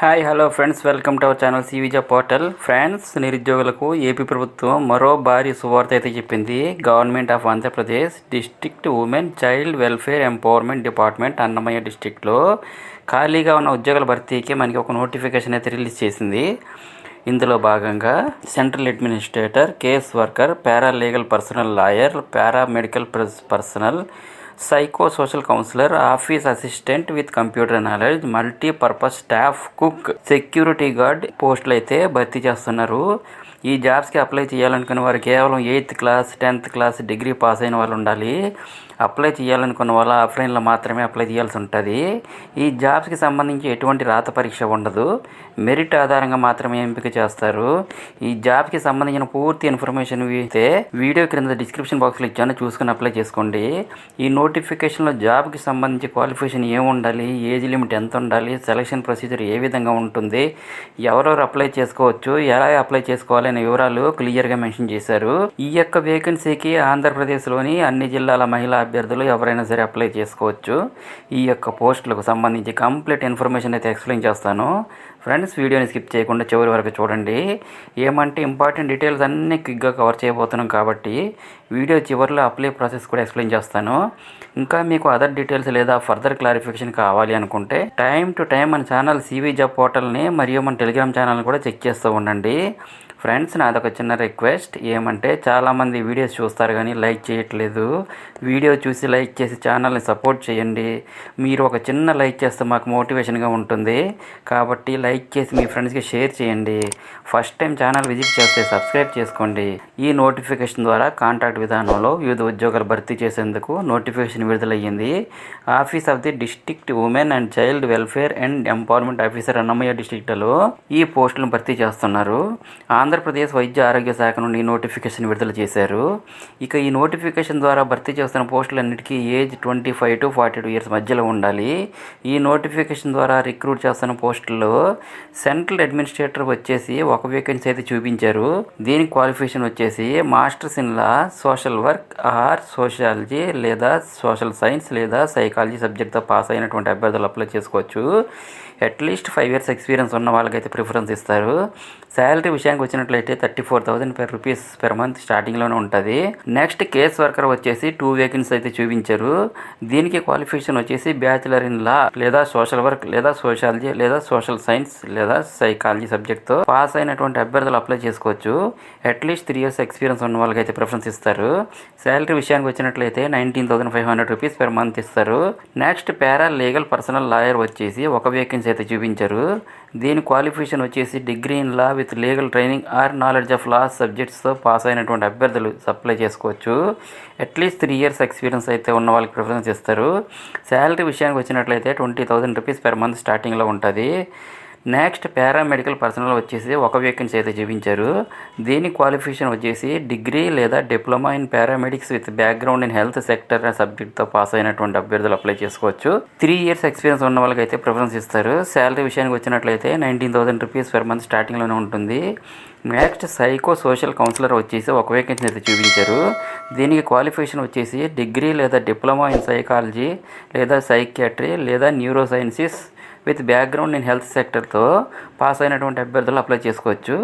Hi hello friends, welcome to our channel సివిజా portal. Friends, నిరుద్యోగులకు AP ప్రభుత్వం మరో భారీ శుభవార్త అయితే చెప్పింది. Government of Andhra Pradesh district women child welfare empowerment department Annamayya డిస్ట్రిక్ట్లో ఖాళీగా ఉన్న ఉద్యోగాల భర్తీకి మనకి ఒక నోటిఫికేషన్ అయితే రిలీజ్ చేసింది. ఇందులో భాగంగా central administrator, case worker, paralegal personnel lawyer, paramedical personnel, psycho social counsellor, office assistant with computer knowledge, multipurpose staff, cook, security guard పోస్టులు అయితే భర్తీ చేస్తున్నారు. ఈ జాబ్స్కి అప్లై చేయాలనుకున్న వారు కేవలం 8th class 10th class degree pass అయిన వాళ్ళు ఉండాలి. అప్లై చేయాలనుకున్న వాళ్ళు ఆఫ్లైన్లో మాత్రమే అప్లై చేయాల్సి ఉంటుంది. ఈ జాబ్స్కి సంబంధించి ఎటువంటి రాత పరీక్ష ఉండదు. మెరిట్ ఆధారంగా మాత్రమే ఎంపిక చేస్తారు. ఈ జాబ్కి సంబంధించిన పూర్తి ఇన్ఫర్మేషన్ అయితే వీడియో క్రింద డిస్క్రిప్షన్ బాక్స్లో ఇచ్చాను, చూసుకుని అప్లై చేసుకోండి. ఈ నోటిఫికేషన్లో జాబ్కి సంబంధించి క్వాలిఫికేషన్ ఏమి ఉండాలి, ఏజ్ లిమిట్ ఎంత ఉండాలి, సెలక్షన్ ప్రొసీజర్ ఏ విధంగా ఉంటుంది, ఎవరెవరు అప్లై చేసుకోవచ్చు, ఎలా అప్లై చేసుకోవాలి అనే వివరాలు క్లియర్గా మెన్షన్ చేశారు. ఈ యొక్క వేకెన్సీకి ఆంధ్రప్రదేశ్లోని అన్ని జిల్లాల మహిళా అభ్యర్థులు ఎవరైనా సరే అప్లై చేసుకోవచ్చు. ఈ యొక్క పోస్టులకు సంబంధించి కంప్లీట్ ఇన్ఫర్మేషన్ అయితే ఎక్స్ప్లెయిన్ చేస్తాను. ఫ్రెండ్స్, వీడియోని స్కిప్ చేయకుండా చివరి వరకు చూడండి. ఏమంటే ఇంపార్టెంట్ డీటెయిల్స్ అన్నీ క్విక్గా కవర్ చేయబోతున్నాం కాబట్టి వీడియో చివరిలో అప్లై ప్రాసెస్ కూడా ఎక్స్ప్లెయిన్ చేస్తాను. ఇంకా మీకు అదర్ డీటెయిల్స్ లేదా ఫర్దర్ క్లారిఫికేషన్ కావాలి అనుకుంటే టైం టు టైం మన ఛానల్ సివి జాబ్ పోర్టల్ని మరియు మన టెలిగ్రామ్ ఛానల్ని కూడా చెక్ చేస్తూ ఉండండి. ఫ్రెండ్స్, నాదొక చిన్న రిక్వెస్ట్ ఏమంటే చాలామంది వీడియోస్ చూస్తారు కానీ లైక్ చేయట్లేదు. వీడియో చూసి లైక్ చేసి ఛానల్ని సపోర్ట్ చేయండి. మీరు ఒక చిన్న లైక్ చేస్తే మాకు మోటివేషన్గా ఉంటుంది. కాబట్టి లైక్ చేసి మీ ఫ్రెండ్స్కి షేర్ చేయండి. ఫస్ట్ టైం ఛానల్ విజిట్ చేస్తే సబ్స్క్రైబ్ చేసుకోండి. ఈ నోటిఫికేషన్ ద్వారా కాంట్రాక్ట్ విధానంలో వివిధ ఉద్యోగాలు భర్తీ చేసేందుకు నోటిఫికేషన్ విడుదలయ్యింది. Office of the district women and child welfare and empowerment officer Annamayya డిస్ట్రిక్ట్లో ఈ పోస్టులను భర్తీ చేస్తున్నారు. ఆంధ్రప్రదేశ్ వైద్య ఆరోగ్య శాఖ నుండి నోటిఫికేషన్ విడుదల చేశారు. ఇక ఈ నోటిఫికేషన్ ద్వారా భర్తీ చేస్తున్న పోస్టులన్నిటికీ ఏజ్ 25 to 42 ఇయర్స్ మధ్యలో ఉండాలి. ఈ నోటిఫికేషన్ ద్వారా రిక్రూట్ చేస్తున్న పోస్టుల్లో సెంట్రల్ అడ్మినిస్ట్రేటర్ వచ్చేసి ఒక వేకెన్సీ అయితే చూపించారు. దీని క్వాలిఫికేషన్ వచ్చేసి masters in law, social work or sociology లేదా సోషల్ సైన్స్ లేదా సైకాలజీ సబ్జెక్ట్తో పాస్ అయినటువంటి అభ్యర్థులు అప్లై చేసుకోవచ్చు. అట్లీస్ట్ 5 years ఎక్స్పీరియన్స్ ఉన్న వాళ్ళకైతే ప్రిఫరెన్స్ ఇస్తారు. శాలరీ విషయానికి వచ్చినట్లయితే 34,000 రూపీస్ పెర్ మంత్ స్టార్టింగ్లోనే ఉంటుంది. నెక్స్ట్ కేస్ వర్కర్ వచ్చేసి 2 వేకెన్సీ అయితే చూపించారు. దీనికి క్వాలిఫికేషన్ వచ్చేసి బ్యాచిలర్ ఇన్ లా లేదా సోషల్ వర్క్ లేదా సోషాలజీ లేదా సోషల్ సైన్స్ లేదా సైకాలజీ సబ్జెక్ట్తో పాస్ అయినటువంటి అభ్యర్థులు అప్లై చేసుకోవచ్చు. అట్లీస్ట్ 3 years ఎక్స్పీరియన్స్ ఉన్న వాళ్ళకైతే ప్రిఫరెన్స్ ఇస్తారు. శాలరీ విషయానికి వచ్చినట్లయితే 19,500 రూపీస్ పెర్ మంత్ ఇస్తారు. Next para legal personnel lawyer వచ్చేసి ఒక వేకెన్సీ అయితే చూపించారు. దీని క్వాలిఫికేషన్ వచ్చేసి degree in law with legal training or knowledge of law సబ్జెక్ట్స్తో పాస్ అయినటువంటి అభ్యర్థులు అప్లై చేసుకోవచ్చు. అట్లీస్ట్ 3 years ఎక్స్పీరియన్స్ అయితే ఉన్న వాళ్ళకి ప్రిఫరెన్స్ ఇస్తారు. శాలరీ విషయానికి వచ్చినట్లయితే 20,000 రూపీస్ పెర్ మంత్ స్టార్టింగ్లో ఉంటుంది. నెక్స్ట్ పారామెడికల్ పర్సనల్ వచ్చేసి ఒక వేకెన్సీ అయితే చూపించారు. దీని క్వాలిఫికేషన్ వచ్చేసి డిగ్రీ లేదా diploma in paramedics with background in health sector సబ్జెక్ట్తో పాస్ అయినటువంటి అభ్యర్థులు అప్లై చేసుకోవచ్చు. 3 years ఎక్స్పీరియన్స్ ఉన్న వాళ్ళకి అయితే ప్రిఫరెన్స్ ఇస్తారు. శాలరీ విషయానికి వచ్చినట్లయితే 19,000 రూపీస్ పెర్ మంత్ స్టార్టింగ్లోనే ఉంటుంది. నెక్స్ట్ సైకో సోషల్ కౌన్సిలర్ వచ్చేసి ఒక వేకెన్సీ అయితే చూపించారు. దీనికి క్వాలిఫికేషన్ వచ్చేసి డిగ్రీ లేదా డిప్లొమా ఇన్ సైకాలజీ లేదా సైకియాట్రీ లేదా neuro sciences with background in health సెక్టర్తో పాస్ అయినటువంటి అభ్యర్థులు అప్లై చేసుకోవచ్చు.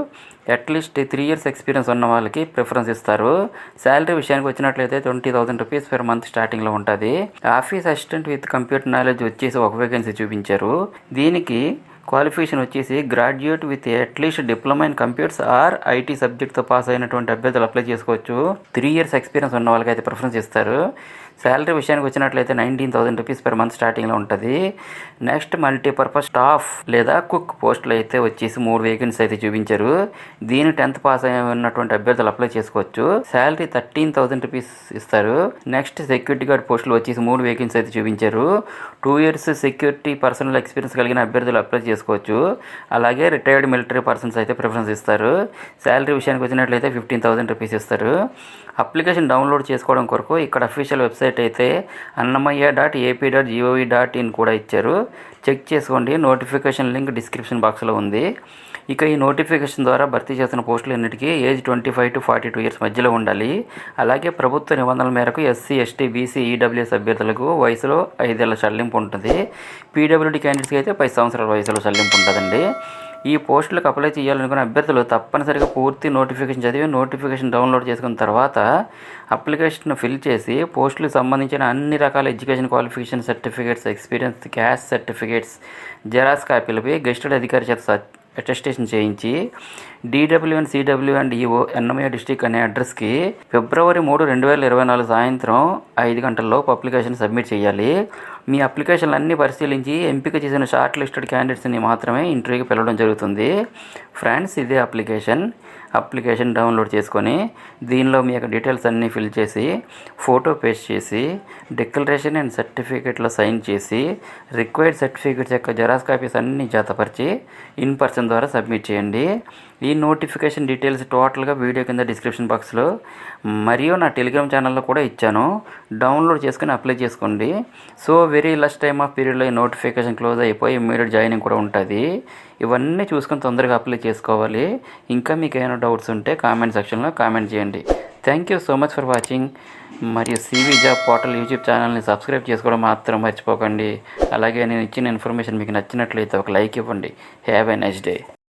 అట్లీస్ట్ 3 years ఎక్స్పీరియన్స్ ఉన్న వాళ్ళకి ప్రిఫరెన్స్ ఇస్తారు. శాలరీ విషయానికి వచ్చినట్లయితే 20,000 రూపీస్ పెర్ మంత్ స్టార్టింగ్లో ఉంటుంది. Office assistant with computer knowledge వచ్చేసి ఒక వేకెన్సీ చూపించారు. దీనికి క్వాలిఫికేషన్ వచ్చేసి graduate with at least diploma in computers or IT సబ్జెక్ట్తో పాస్ అయినటువంటి అభ్యర్థులు అప్లై చేసుకోవచ్చు. 3 years ఎక్స్పీరియన్స్ ఉన్న వాళ్ళకి అయితే ప్రిఫరెన్స్ ఇస్తారు. శాలరీ విషయానికి వచ్చినట్లయితే 19,000 రూపీస్ పెర్ మంత్ స్టార్టింగ్లో ఉంటుంది. నెక్స్ట్ మల్టీపర్పస్ స్టాఫ్ లేదా కుక్ పోస్టులు అయితే వచ్చేసి 3 వేకెన్సీ అయితే చూపించారు. దీని 10th పాస్ అయి ఉన్నటువంటి అభ్యర్థులు అప్లై చేసుకోవచ్చు. శాలరీ 13,000 రూపీస్ ఇస్తారు. నెక్స్ట్ సెక్యూరిటీ గార్డ్ పోస్టులు వచ్చేసి 3 వేకెన్సీ అయితే చూపించారు. 2 years సెక్యూరిటీ పర్సనల్ ఎక్స్పీరియన్స్ కలిగిన అభ్యర్థులు అప్లై చేసుకోవచ్చు. అలాగే రిటైర్డ్ మిలిటరీ పర్సన్స్ అయితే ప్రిఫరెన్స్ ఇస్తారు. శాలరీ విషయానికి వచ్చినట్లయితే 15,000 రూపీస్ ఇస్తారు. అప్లికేషన్ డౌన్లోడ్ చేసుకోవడం కొరకు ఇక్కడ అఫీషియల్ వెబ్సైట్ వెబ్సైట్ అయితే annamaya.ap.gov.in కూడా ఇచ్చారు. చెక్ చేసుకోండి. నోటిఫికేషన్ లింక్ డిస్క్రిప్షన్ బాక్స్లో ఉంది. ఇక ఈ నోటిఫికేషన్ ద్వారా భర్తీ చేస్తున్న పోస్టులు అన్నిటికీ ఏజ్ 25 to 42 ఇయర్స్ మధ్యలో ఉండాలి. అలాగే ప్రభుత్వ నిబంధనల మేరకు ఎస్సీ, ఎస్టీ, బీసీ, ఈడబ్ల్యూఎస్ అభ్యర్థులకు వయసులో 5 ఏళ్ల సడలింపు ఉంటుంది. పీడబ్ల్యూడీ క్యాండిడేట్స్కి అయితే 10 సంవత్సరాల వయసులో సడలింపు ఉంటుందండి. ఈ పోస్టులకు అప్లై చేయాలనుకున్న అభ్యర్థులు తప్పనిసరిగా పూర్తి నోటిఫికేషన్ చదివి నోటిఫికేషన్ డౌన్లోడ్ చేసుకున్న తర్వాత అప్లికేషన్ ఫిల్ చేసి పోస్టులకు సంబంధించిన అన్ని రకాల education qualification certificates, experience, caste certificates, xerox కాపీలపై గెస్టెడ్ అధికారి చేత అటెస్టేషన్ చేయించి DW and CW and EO Annamayya district అనే అడ్రస్కి February 3, 2024 సాయంత్రం 5 గంటల్లోపు అప్లికేషన్ సబ్మిట్ చేయాలి. మీ అప్లికేషన్లు అన్నీ పరిశీలించి ఎంపిక చేసిన షార్ట్ లిస్టెడ్ క్యాండిడేట్స్ని మాత్రమే ఇంటర్వ్యూకి పిలవడం జరుగుతుంది. ఫ్రెండ్స్, ఇదే అప్లికేషన్ డౌన్లోడ్ చేసుకొని దీనిలో మీ యొక్క డీటెయిల్స్ అన్నీ ఫిల్ చేసి ఫోటో పేస్ట్ చేసి డిక్లరేషన్ అండ్ సర్టిఫికేట్లో సైన్ చేసి రిక్వైర్డ్ సర్టిఫికేట్స్ యొక్క జెరాక్స్ కాపీస్ అన్నీ జతపరిచి ఇన్ పర్సన్ ద్వారా సబ్మిట్ చేయండి. ఈ నోటిఫికేషన్ డీటెయిల్స్ టోటల్గా వీడియో కింద డిస్క్రిప్షన్ బాక్స్లో మరియు నా టెలిగ్రామ్ ఛానల్లో కూడా ఇచ్చాను. డౌన్లోడ్ చేసుకుని అప్లై చేసుకోండి. So very last time of పీరియడ్లో ఈ నోటిఫికేషన్ క్లోజ్ అయిపోయి ఇమ్మీడియట్ జాయినింగ్ కూడా ఉంటుంది. ఇవన్నీ చూసుకొని తొందరగా అప్లై చేసుకోవాలి. ఇంకా మీకు ఏమైనా డౌట్స్ ఉంటే కామెంట్ సెక్షన్లో కామెంట్ చేయండి. Thank you so much for watching. మరియు CV జాబ్ పోర్టల్ యూట్యూబ్ ఛానల్ని సబ్స్క్రైబ్ చేసుకోవడం మాత్రం మర్చిపోకండి. అలాగే నేను ఇచ్చిన ఇన్ఫర్మేషన్ మీకు నచ్చినట్లయితే ఒక లైక్ ఇవ్వండి. Have a nice day.